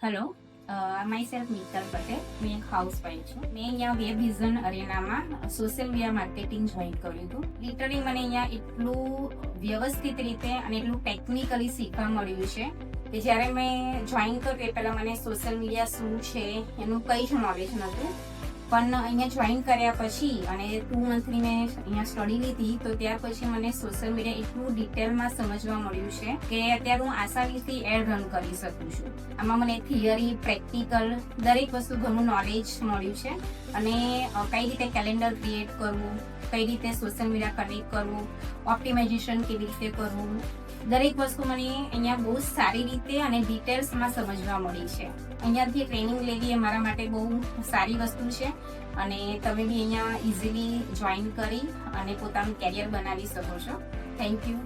Hello, my self Mittal Patel. મેં એક housewife છું. મેં અહીંયા વેબ વિઝન અરેનામાં સોશિયલ મીડિયા માર્કેટિંગ જોઈન કર્યું હતું. લિટરલી મને અહીંયા એટલું વ્યવસ્થિત રીતે અને એટલું ટેકનિકલી શીખવા મળ્યું છે કે જ્યારે મેં જોઈન કર્યું એ પહેલાં મને સોશિયલ મીડિયા શું છે એનું કંઈ જ નોલેજ નહોતું. પણ અહીંયા જોઈન કર્યા પછી અને 2 મંથની મેં અહીંયા સ્ટડી લીધી તો ત્યાર પછી મને સોશિયલ મીડિયા એટલું ડિટેલમાં સમજવા મળ્યું છે કે અત્યારે હું આસાનીથી એડ રન કરી શકું છું. આમાં મને થિયરી, પ્રેક્ટિકલ દરેક વસ્તુ ઘણું નોલેજ મળ્યું છે. અને કઈ રીતે કેલેન્ડર ક્રિએટ કરવું, કઈ રીતે સોશિયલ મીડિયા કનેક્ટ કરવું, ઓપ્ટિમાઇઝેશન કેવી રીતે કરવું, દરેક વસ્તુ મને અહીંયા બહુ સારી રીતે અને ડિટેલ્સમાં સમજવા મળી છે. અહીંયાથી ટ્રેનિંગ લેવી એ મારા માટે બહુ સારી વસ્તુ છે અને તમે બી અહીંયા ઇઝીલી જોઈન કરી અને પોતાનું કેરિયર બનાવી શકો છો. Thank you.